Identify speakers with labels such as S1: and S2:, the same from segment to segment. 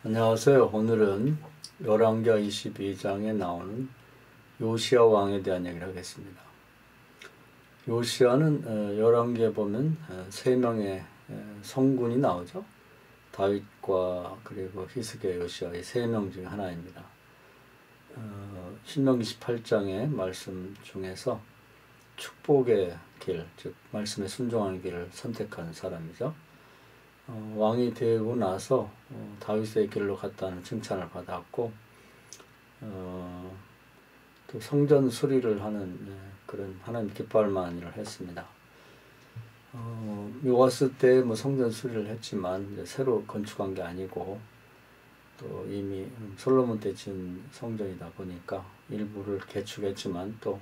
S1: 안녕하세요. 오늘은 열왕기하 22장에 나오는 요시야 왕에 대한 얘기를 하겠습니다. 요시야는 열왕기에 보면 세 명의 성군이 나오죠. 다윗과 그리고 히스기야, 요시야 이 세 명 중에 하나입니다. 신명기 18장의 말씀 중에서 축복의 길, 즉 말씀에 순종하는 길을 선택한 사람이죠. 왕이 되고 나서 다윗의 길로 갔다는 칭찬을 받았고 또 성전 수리를 하는 그런 하나님 기뻐할 만한 일을 했습니다. 요아스 때 뭐 성전 수리를 했지만 이제 새로 건축한 게 아니고 또 이미 솔로몬 때 지은 성전이다 보니까 일부를 개축했지만 또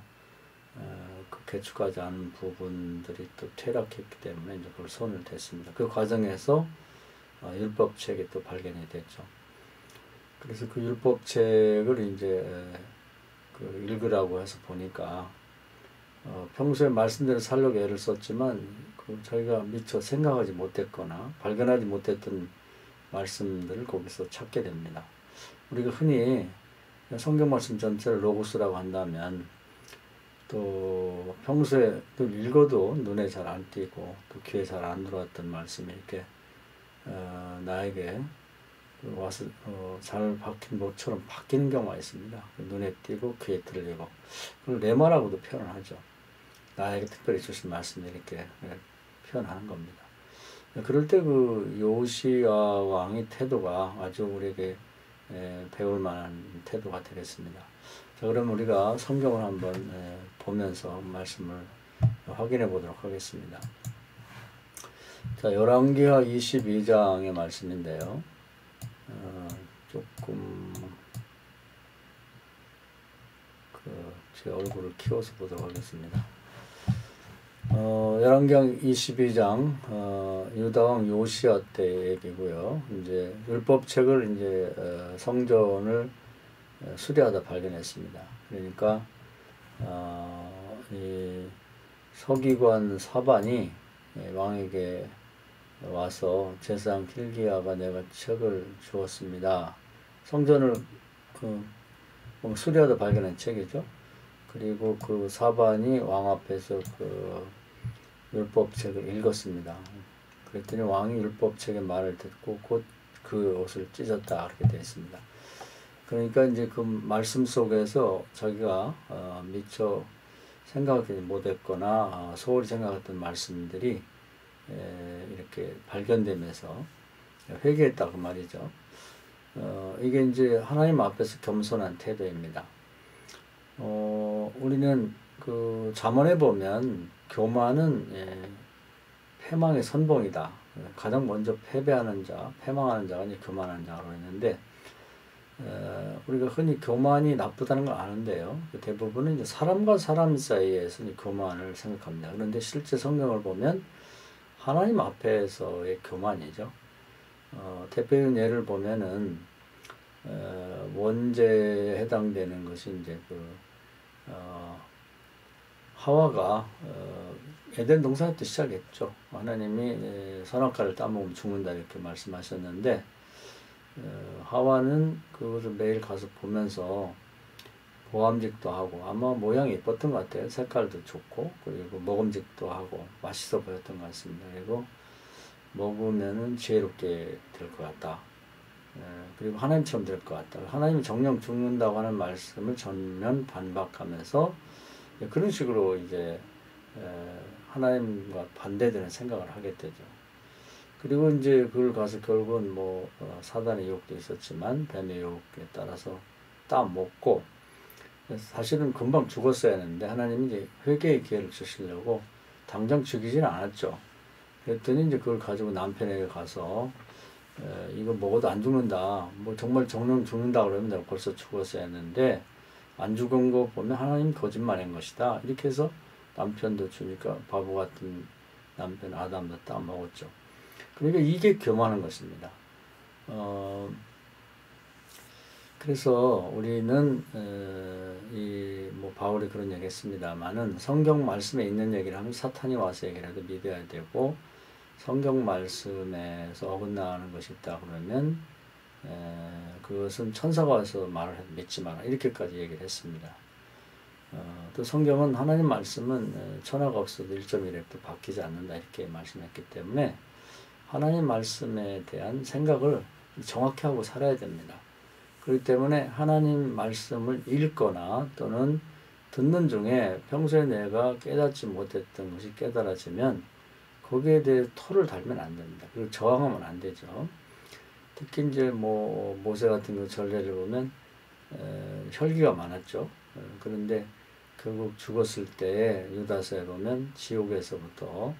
S1: 그 개축하지 않은 부분들이 또 퇴락했기 때문에 이제 그걸 손을 댔습니다. 그 과정에서 율법책이 또 발견이 됐죠. 그래서 그 율법책을 이제 그 읽으라고 해서 보니까 평소에 말씀대로 살려고 애를 썼지만 그 저희가 미처 생각하지 못했거나 발견하지 못했던 말씀들을 거기서 찾게 됩니다. 우리가 흔히 성경 말씀 전체를 로고스라고 한다면 또 평소에 읽어도 눈에 잘 안 띄고 또 귀에 잘 안 들어왔던 말씀이 이렇게 나에게 와서 잘 박힌 못처럼 바뀌는 경우가 있습니다. 눈에 띄고 귀에 들리고 그걸 레마라고도 표현을 하죠. 나에게 특별히 주신 말씀을 이렇게 표현하는 겁니다. 그럴 때 그 요시야 왕의 태도가 아주 우리에게 배울 만한 태도가 되겠습니다. 자, 그럼 우리가 성경을 한번 보면서 말씀을 확인해 보도록 하겠습니다. 자, 열왕기하 22장의 말씀인데요. 조금 제 얼굴을 키워서 보도록 하겠습니다. 열왕기하 22장 유다왕 요시야 때 얘기고요. 이제 율법책을 이제 성전을 수리하다 발견했습니다. 그러니까 이 서기관 사반이 왕에게 와서 제사장 hil기야가 내가 책을 주었습니다. 성전을 수리하다 발견한 책이죠. 그리고 그 사반이 왕 앞에서 그 율법책을 읽었습니다. 그랬더니 왕이 율법책의 말을 듣고 곧 그 옷을 찢었다 그렇게 되어 있습니다. 그러니까 이제 그 말씀 속에서 자기가 미처 생각하지 못했거나 소홀히 생각했던 말씀들이 이렇게 발견되면서 회개했다 그 말이죠. 이게 이제 하나님 앞에서 겸손한 태도입니다. 우리는 그 잠언에 보면 교만은 패망의 선봉이다. 가장 먼저 패배하는 자, 패망하는 자가 이제 교만한 자로 했는데 우리가 흔히 교만이 나쁘다는 걸 아는데요. 대부분은 이제 사람과 사람 사이에서 이제 교만을 생각합니다. 그런데 실제 성경을 보면 하나님 앞에서의 교만이죠. 대표적인 예를 보면은 원죄에 해당되는 것이 이제 하와가 에덴 동산부터 시작했죠. 하나님이 선악과를 따먹으면 죽는다 이렇게 말씀하셨는데 하와는 그것을 매일 가서 보면서 보암직도 하고 아마 모양이 예뻤던 것 같아요. 색깔도 좋고 그리고 먹음직도 하고 맛있어 보였던 것 같습니다. 그리고 먹으면은 지혜롭게 될 것 같다. 그리고 하나님처럼 될 것 같다. 하나님이 정령 죽는다고 하는 말씀을 전면 반박하면서 그런 식으로 이제 하나님과 반대되는 생각을 하게 되죠. 그리고 이제 그걸 가서 결국은 사단의 유혹도 있었지만 뱀의 유혹에 따라서 따먹고 사실은 금방 죽었어야 했는데 하나님이 이제 회개의 기회를 주시려고 당장 죽이지는 않았죠. 그랬더니 이제 그걸 가지고 남편에게 가서 이거 먹어도 안 죽는다. 정말 정령 죽는다 그러면 내가 벌써 죽었어야 했는데 안 죽은 거 보면 하나님 거짓말한 것이다. 이렇게 해서 남편도 주니까 바보 같은 남편 아담도 따먹었죠. 그러니까 이게 교만한 것입니다. 그래서 우리는 바울이 그런 얘기 했습니다만은 성경 말씀에 있는 얘기를 하면 사탄이 와서 얘기라도 믿어야 되고 성경 말씀에서 어긋나는 것이 있다 그러면 그것은 천사가 와서 말을 해도 믿지 마라 이렇게까지 얘기를 했습니다. 또 성경은 하나님 말씀은 천하가 없어도 1.1획도 바뀌지 않는다 이렇게 말씀했기 때문에 하나님 말씀에 대한 생각을 정확히 하고 살아야 됩니다. 그렇기 때문에 하나님 말씀을 읽거나 또는 듣는 중에 평소에 내가 깨닫지 못했던 것이 깨달아지면 거기에 대해 토를 달면 안 됩니다. 그리고 저항하면 안 되죠. 특히 이제 모세 같은 그 전례를 보면 혈기가 많았죠. 그런데 결국 죽었을 때 유다서에 보면 지옥에서부터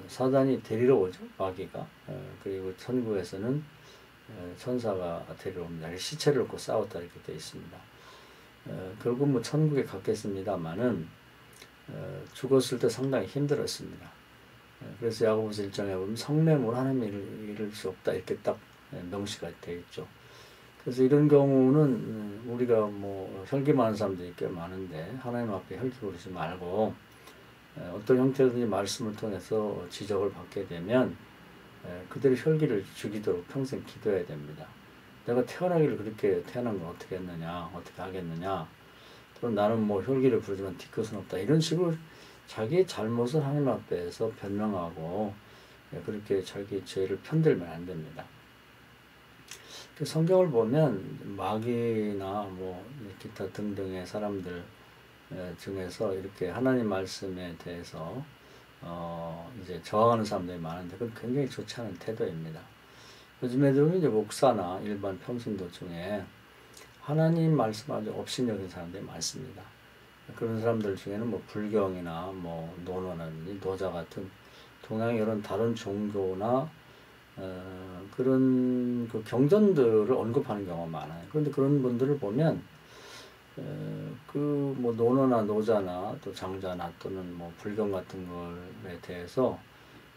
S1: 사단이 데리러 오죠. 마귀가. 그리고 천국에서는 천사가 데리러 옵니다. 시체를 놓고 싸웠다 이렇게 되어 있습니다. 결국 뭐 천국에 갔겠습니다만은 죽었을 때 상당히 힘들었습니다. 그래서 야고보서 1장에 보면 성냄으로 하나님을 이룰 수 없다 이렇게 딱 명시가 되어 있죠. 그래서 이런 경우는 우리가 뭐 혈기 많은 사람들이 꽤 많은데 하나님 앞에 혈기 부르지 말고 어떤 형태든지 말씀을 통해서 지적을 받게 되면 그대로 혈기를 죽이도록 평생 기도해야 됩니다. 내가 태어나기를 그렇게 태어난 건 어떻게 했느냐, 어떻게 하겠느냐, 또 나는 뭐 혈기를 부르지만 뒤끝은 없다 이런 식으로 자기의 잘못을 하나님 앞에서 변명하고 그렇게 자기 죄를 편들면 안 됩니다. 성경을 보면 마귀나 뭐 기타 등등의 사람들 중에서 이렇게 하나님 말씀에 대해서 이제 저항하는 사람들이 많은데 그건 굉장히 좋지 않은 태도입니다. 요즘에도 이제 목사나 일반 평신도 중에 하나님 말씀 아주 업신여긴 사람들이 많습니다. 그런 사람들 중에는 뭐 불경이나 뭐 노노라든지 노자 같은 동양의 이런 다른 종교나 그런 그 경전들을 언급하는 경우가 많아요. 그런데 그런 분들을 보면 그 뭐 노노나 노자나 또 장자나 또는 뭐 불경 같은 것에 대해서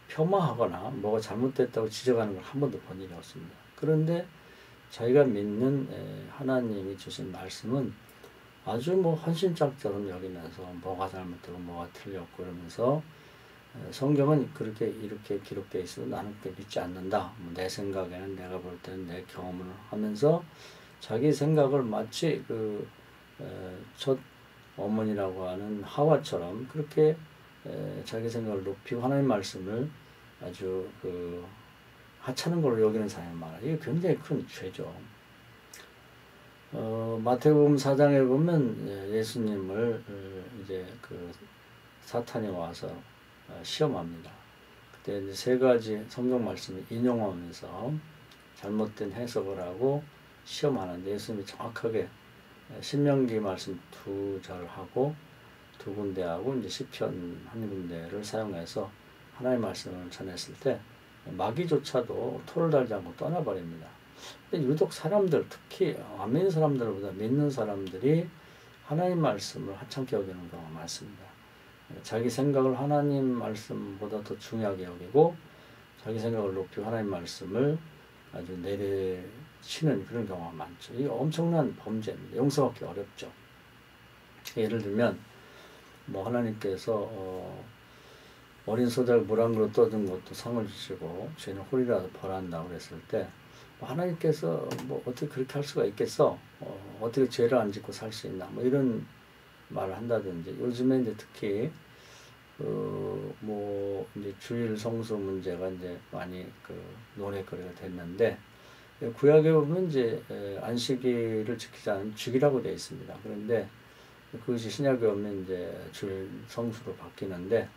S1: 폄하하거나 뭐가 잘못됐다고 지적하는 걸 한 번도 본 일이 없습니다. 그런데 자기가 믿는 하나님이 주신 말씀은 아주 뭐 헌신짝처럼 여기면서 뭐가 잘못되고 뭐가 틀렸고 그러면서 성경은 그렇게 이렇게 기록되어 있어도 나는 그렇게 믿지 않는다. 내 생각에는 내가 볼 때는 내 경험을 하면서 자기 생각을 마치 첫 어머니라고 하는 하와처럼 그렇게 자기 생각을 높이고 하나님 말씀을 아주 하찮은 걸로 여기는 사람이 많아요. 이게 굉장히 큰 죄죠. 마태복음 4장에 보면 예수님을 이제 사탄이 와서 시험합니다. 그때 이제 세 가지 성경 말씀을 인용하면서 잘못된 해석을 하고 시험하는데 예수님이 정확하게 신명기 말씀 2절하고 2군데하고 이제 시편 1군데를 사용해서 하나님의 말씀을 전했을 때 마귀조차도 토를 달지 않고 떠나버립니다. 근데 유독 사람들, 특히 안 믿는 사람들보다 믿는 사람들이 하나님 말씀을 하찮게 여기는 경우가 많습니다. 자기 생각을 하나님 말씀보다 더 중요하게 여기고 자기 생각을 높이고 하나님 말씀을 아주 내려치는 그런 경우가 많죠. 이게 엄청난 범죄입니다. 용서받기 어렵죠. 예를 들면 뭐 하나님께서 어린 소자를 물 한 그릇 떠준 것도 상을 주시고 죄는 홀이라도 벌한다고 그랬을 때 하나님께서 뭐 어떻게 그렇게 할 수가 있겠어? 어떻게 죄를 안 짓고 살 수 있나? 뭐 이런 말을 한다든지 요즘에 이제 특히 뭐 이제 주일 성수 문제가 이제 많이 논의거리가 됐는데 구약에 보면 이제 안식일을 지키지 않으면 죽이라고 되어 있습니다. 그런데 그것이 신약에 오면 이제 주일 성수로 바뀌는데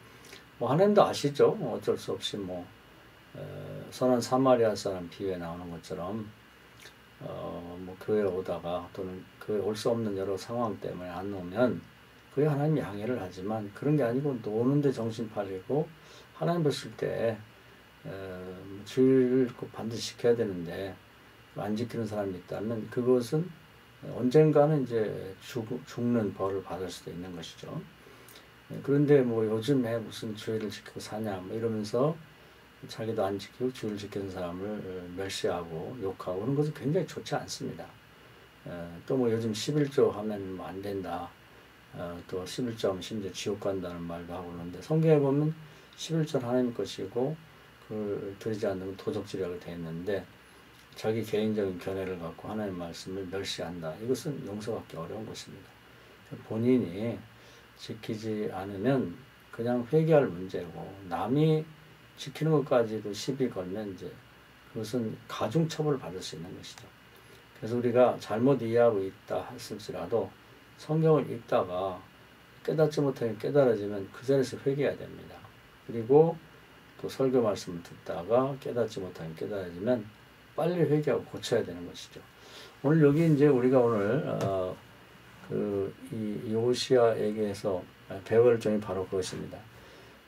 S1: 뭐 하나님도 아시죠? 어쩔 수 없이 뭐 선한 사마리아 사람 비유에 나오는 것처럼 뭐 교회에 오다가 또는 교회에 올 수 없는 여러 상황 때문에 안 오면 그게 하나님 양해를 하지만 그런 게 아니고 노는데 정신 팔리고 하나님 보실 때 주일을 꼭 반드시 지켜야 되는데 안 지키는 사람이 있다면 그것은 언젠가는 이제 죽는 벌을 받을 수도 있는 것이죠. 그런데 뭐 요즘에 무슨 주일을 지키고 사냐 뭐 이러면서 자기도 안 지키고 주일 지키는 사람을 멸시하고 욕하고 그런 것은 굉장히 좋지 않습니다. 또 뭐 요즘 11조 하면 뭐 안 된다. 또 11조 하면 심지어 지옥 간다는 말도 하고 그러는데 성경에 보면 11조는 하나님 것이고 그걸 드리지 않는 건 도적질이라고 되어 있는데 자기 개인적인 견해를 갖고 하나님의 말씀을 멸시한다. 이것은 용서받기 어려운 것입니다. 본인이 지키지 않으면 그냥 회개할 문제고, 남이 지키는 것까지도 시비 걸면 이제 그것은 가중처벌을 받을 수 있는 것이죠. 그래서 우리가 잘못 이해하고 있다 했을지라도 성경을 읽다가 깨닫지 못하게 깨달아지면 그 자리에서 회개해야 됩니다. 그리고 또 설교 말씀을 듣다가 깨닫지 못하게 깨달아지면 빨리 회개하고 고쳐야 되는 것이죠. 오늘 여기 이제 우리가 오늘 이 요시야에게서 배울 점이 바로 그것입니다.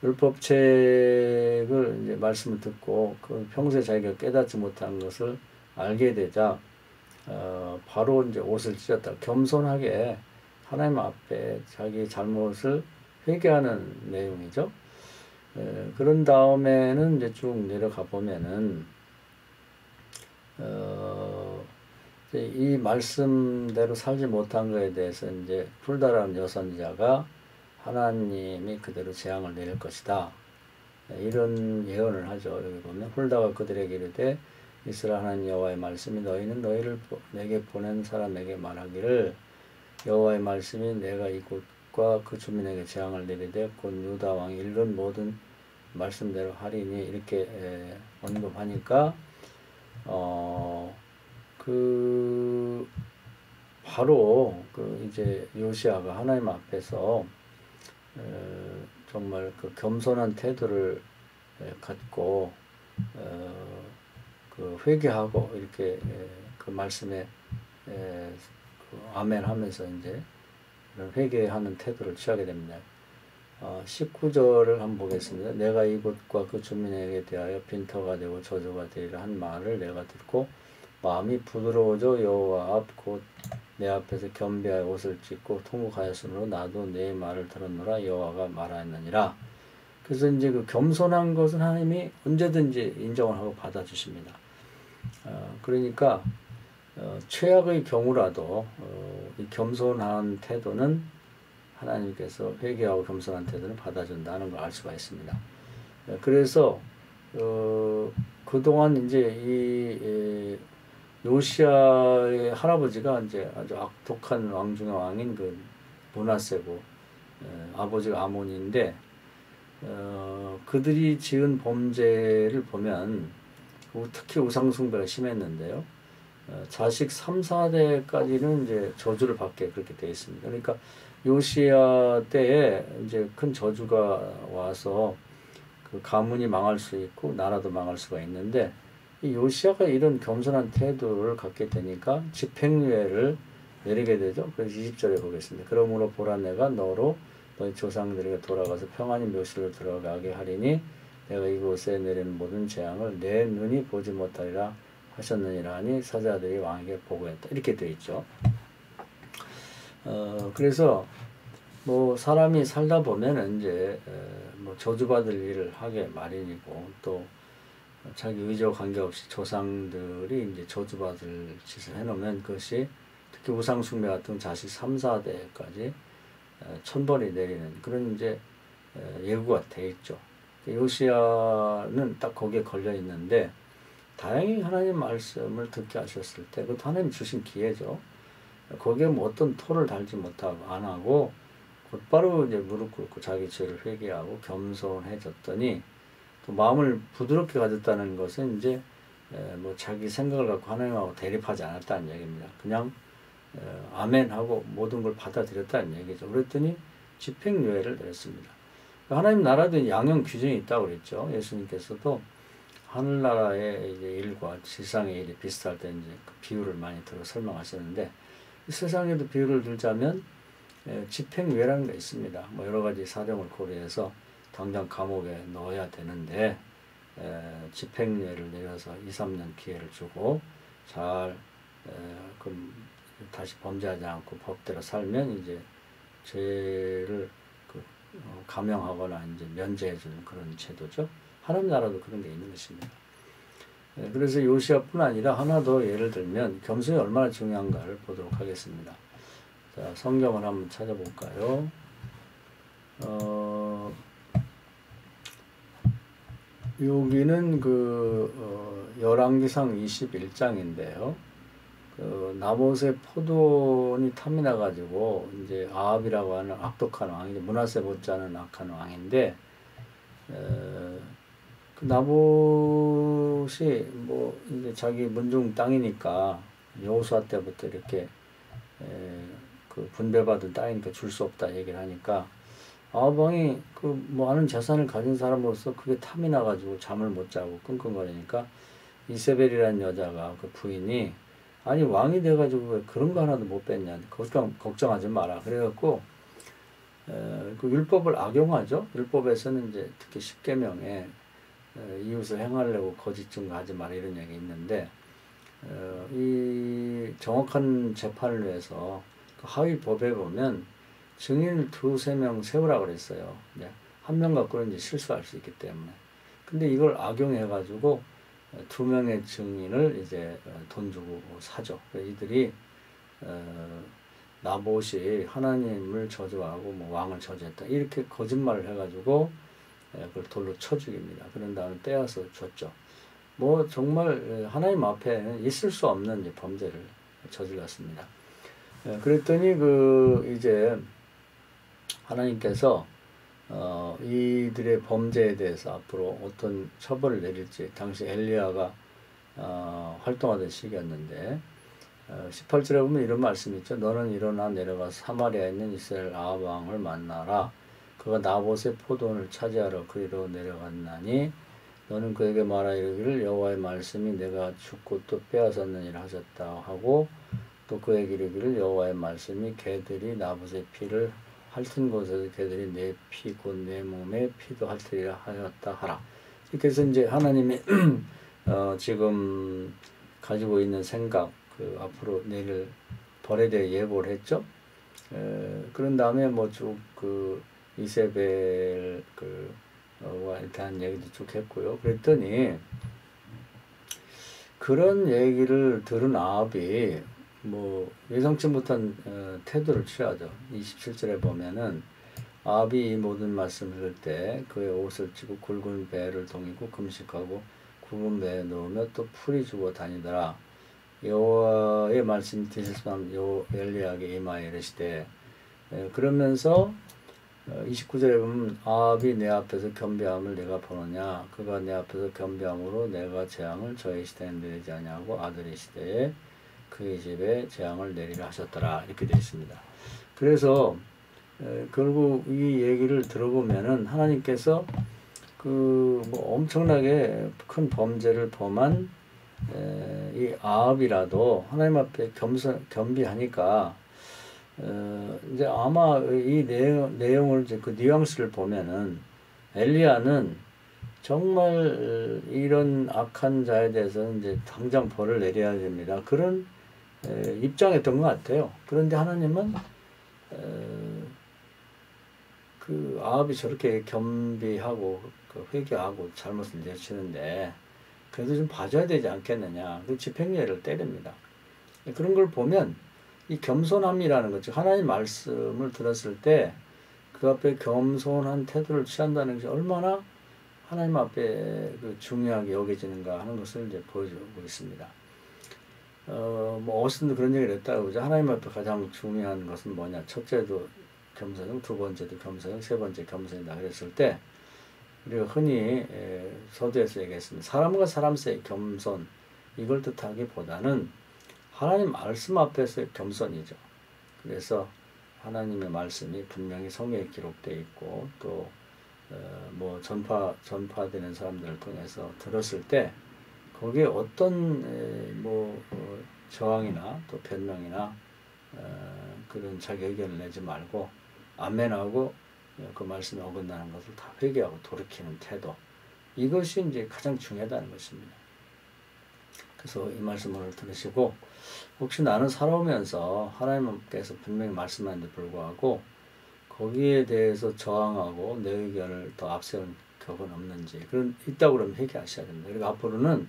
S1: 율법책을 이제 말씀을 듣고 그 평소에 자기가 깨닫지 못한 것을 알게 되자 바로 이제 옷을 찢었다. 겸손하게 하나님 앞에 자기 잘못을 회개하는 내용이죠. 그런 다음에는 이제 쭉 내려가 보면은 이 말씀대로 살지 못한 것에 대해서 이제 훌다라는 여선자가 하나님이 그대로 재앙을 내릴 것이다. 이런 예언을 하죠. 여기 보면 훌다가 그들에게 이르되 이스라엘 하나님 여호와의 말씀이 너희는 너희를 내게 보낸 사람에게 말하기를 여호와의 말씀이 내가 이곳과 그 주민에게 재앙을 내리되 곧 유다 왕이 이른 모든 말씀대로 하리니 이렇게 언급하니까 바로 이제 요시야가 하나님 앞에서 정말 그 겸손한 태도를 갖고 그 회개하고 이렇게 그 말씀에 아멘 하면서 이제 그런 회개하는 태도를 취하게 됩니다. 19절을 한번 보겠습니다. 내가 이곳과 그 주민에게 대하여 빈터가 되고 저주가 되리라 한 말을 내가 듣고 마음이 부드러워져 여호와 앞 곧 내 앞에서 겸비하여 옷을 찢고 통곡하였으므로 나도 내 말을 들었노라 여호와가 말하였느니라. 그래서 이제 그 겸손한 것은 하나님이 언제든지 인정을 하고 받아주십니다. 그러니까 최악의 경우라도 이 겸손한 태도는 하나님께서 회개하고 겸손한 태도는 받아준다는 걸 알 수가 있습니다. 그래서 그동안 이제 이 요시야의 할아버지가 이제 아주 악독한 왕 중의 왕인 그 므낫세고 아버지가 아몬인데 그들이 지은 범죄를 보면 특히 우상숭배가 심했는데요. 자식 3, 4대까지는 이제 저주를 받게 그렇게 되어 있습니다. 그러니까 요시야 때에 이제 큰 저주가 와서 그 가문이 망할 수 있고 나라도 망할 수가 있는데 이 요시야가 이런 겸손한 태도를 갖게 되니까 집행유예를 내리게 되죠. 그래서 20절에 보겠습니다. 그러므로 보라 내가 너로 너희 조상들에게 돌아가서 평안히 묘실로 들어가게 하리니 내가 이곳에 내리는 모든 재앙을 내 눈이 보지 못하리라 하셨느니라 하니 사자들이 왕에게 보고했다. 이렇게 되어 있죠. 그래서 뭐 사람이 살다 보면은 이제 뭐 저주받을 일을 하게 마련이고 또 자기 의지와 관계없이 조상들이 이제 저주받을 짓을 해놓으면 그것이 특히 우상숭배 같은 자식 3, 4대까지 천벌이 내리는 그런 이제 예고가 돼 있죠. 요시야는 딱 거기에 걸려 있는데 다행히 하나님 말씀을 듣게 하셨을 때 그것도 하나님 주신 기회죠. 거기에 뭐 어떤 토를 달지 못하고 안 하고 곧바로 이제 무릎 꿇고 자기 죄를 회개하고 겸손해졌더니 또 마음을 부드럽게 가졌다는 것은 이제 뭐 자기 생각을 갖고 하나님하고 대립하지 않았다는 얘기입니다. 그냥 아멘하고 모든 걸 받아들였다는 얘기죠. 그랬더니 집행유예를 내렸습니다. 하나님 나라도 양형 규정이 있다고 그랬죠. 예수님께서도 하늘나라의 이제 일과 세상의 일이 비슷할 때 이제 그 비유를 많이 들어 설명하셨는데 세상에도 비유를 들자면 집행유예라는 게 있습니다. 뭐 여러 가지 사정을 고려해서 당장 감옥에 넣어야 되는데 집행유예를 내려서 2, 3년 기회를 주고 잘 그럼 다시 범죄하지 않고 법대로 살면 이제 죄를 감형하거나 이제 면제해주는 그런 제도죠. 하나님 나라도 그런 게 있는 것입니다. 그래서 요시야뿐 아니라 하나 더 예를 들면 겸손이 얼마나 중요한가를 보도록 하겠습니다. 자, 성경을 한번 찾아볼까요? 여기는 열왕기상 21장인데요. 나봇의 포도원이 탐이 나가지고 이제 아합이라고 하는 악독한 왕이 므낫세 못지않은 악한 왕인데 그 나봇이 뭐 이제 자기 문중 땅이니까 여호수아 때부터 이렇게 그 분배받은 땅이니까 줄 수 없다 얘기를 하니까 아합 왕이 그 많은 재산을 가진 사람으로서 그게 탐이 나가지고 잠을 못 자고 끙끙거리니까 이세벨이라는 여자가 그 부인이 아니 왕이 돼가지고 왜 그런 거 하나도 못 뺐냐 걱정하지 마라 그래갖고 그 율법을 악용하죠. 율법에서는 이제 특히 십계명에 이웃을 행하려고 거짓 증거하지 마라 이런 얘기 있는데 이 정확한 재판을 위해서 그 하위 법에 보면 증인 두세 명 세우라고 그랬어요. 한 명 갖고는 이제 실수할 수 있기 때문에. 근데 이걸 악용해가지고 두 명의 증인을 이제 돈 주고 사죠. 이들이 나봇이 하나님을 저주하고 뭐 왕을 저주했다 이렇게 거짓말을 해가지고 그걸 돌로 쳐 죽입니다. 그런 다음에 떼어서 줬죠. 뭐 정말 하나님 앞에 있을 수 없는 이제 범죄를 저질렀습니다. 그랬더니 이제 하나님께서 이들의 범죄에 대해서 앞으로 어떤 처벌을 내릴지 당시 엘리야가 활동하던 시기였는데 18절에 보면 이런 말씀이 있죠. 너는 일어나 내려가서 사마리아에 있는 이스라엘 아합 왕을 만나라. 그가 나봇의 포도원을 차지하러 그리로 내려갔나니 너는 그에게 말하 이르기를 여호와의 말씀이 내가 죽고 또 빼앗았느니라 하셨다 하고 또 그에게 이르기를 여호와의 말씀이 개들이 나봇의 피를 핥은 곳에서 개들이 내 피 곧 내 몸의 피도 핥으리라 하였다 하라. 그래서 이제 하나님이 지금 가지고 있는 생각 앞으로 내릴 벌에 대해 예고를 했죠. 그런 다음에 뭐 쭉 이세벨 와에 대한 얘기도 쭉 했고요. 그랬더니 그런 얘기를 들은 아합이 뭐 예상치 못한 태도를 취하죠. 27절에 보면은 아합이 이 모든 말씀을 들을 때 그의 옷을 찌고 굵은 배를 동이고 금식하고 굵은 배에 넣으며 또 풀이 주고 다니더라. 여호와의 말씀이 들으시면 엘리야에게 임하여 이르시되 그러면서 29절에 보면 아합이 내 앞에서 겸비함을 내가 보느냐 그가 내 앞에서 겸비함으로 내가 재앙을 저의 시대에 내리지 아니하고 아들의 시대에 그의 집에 재앙을 내리라 하셨더라 이렇게 되어 있습니다. 그래서 결국 이 얘기를 들어보면은 하나님께서 뭐 엄청나게 큰 범죄를 범한 이 아합이라도 하나님 앞에 겸비하니까 이제 아마 이 내용을 이제 그 뉘앙스를 보면은 엘리야는 정말 이런 악한 자에 대해서는 이제 당장 벌을 내려야 됩니다. 그런 입장이었던 것 같아요. 그런데 하나님은 그 아합이 저렇게 겸비하고 회개하고 잘못을 내치는데 그래도 좀 봐줘야 되지 않겠느냐. 그 집행유예를 때립니다. 그런 걸 보면 이 겸손함이라는 것, 즉 하나님 말씀을 들었을 때 그 앞에 겸손한 태도를 취한다는 것이 얼마나 하나님 앞에 중요하게 여겨지는가 하는 것을 이제 보여주고 있습니다. 뭐 어스틴도 그런 얘기를 했다고 그러죠. 하나님 앞에 가장 중요한 것은 뭐냐. 첫째도 겸손이고 두 번째도 겸손이고 세 번째 겸손이다 그랬을 때 우리가 흔히 서두에서 얘기했습니다. 사람과 사람 사이의 겸손 이걸 뜻하기보다는 하나님 말씀 앞에서의 겸손이죠. 그래서 하나님의 말씀이 분명히 성경에 기록되어 있고 또 뭐 전파되는 사람들을 통해서 들었을 때 거기에 어떤 저항이나 또 변명이나 그런 자기 의견을 내지 말고 아멘하고 그 말씀에 어긋나는 것을 다 회개하고 돌이키는 태도 이것이 이제 가장 중요하다는 것입니다. 그래서 이 말씀을 들으시고 혹시 나는 살아오면서 하나님께서 분명히 말씀하는데 불구하고 거기에 대해서 저항하고 내 의견을 더 앞세운 격은 없는지 있다고 그러면 회개하셔야 됩니다. 그리고 앞으로는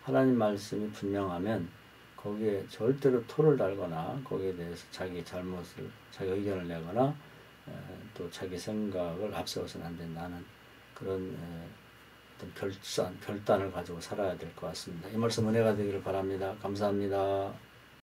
S1: 하나님 말씀이 분명하면 거기에 절대로 토를 달거나 거기에 대해서 자기 잘못을 자기 의견을 내거나 또 자기 생각을 앞세워서는 안 된다는 그런 어떤 결단을 가지고 살아야 될 것 같습니다. 이 말씀 은혜가 되기를 바랍니다. 감사합니다.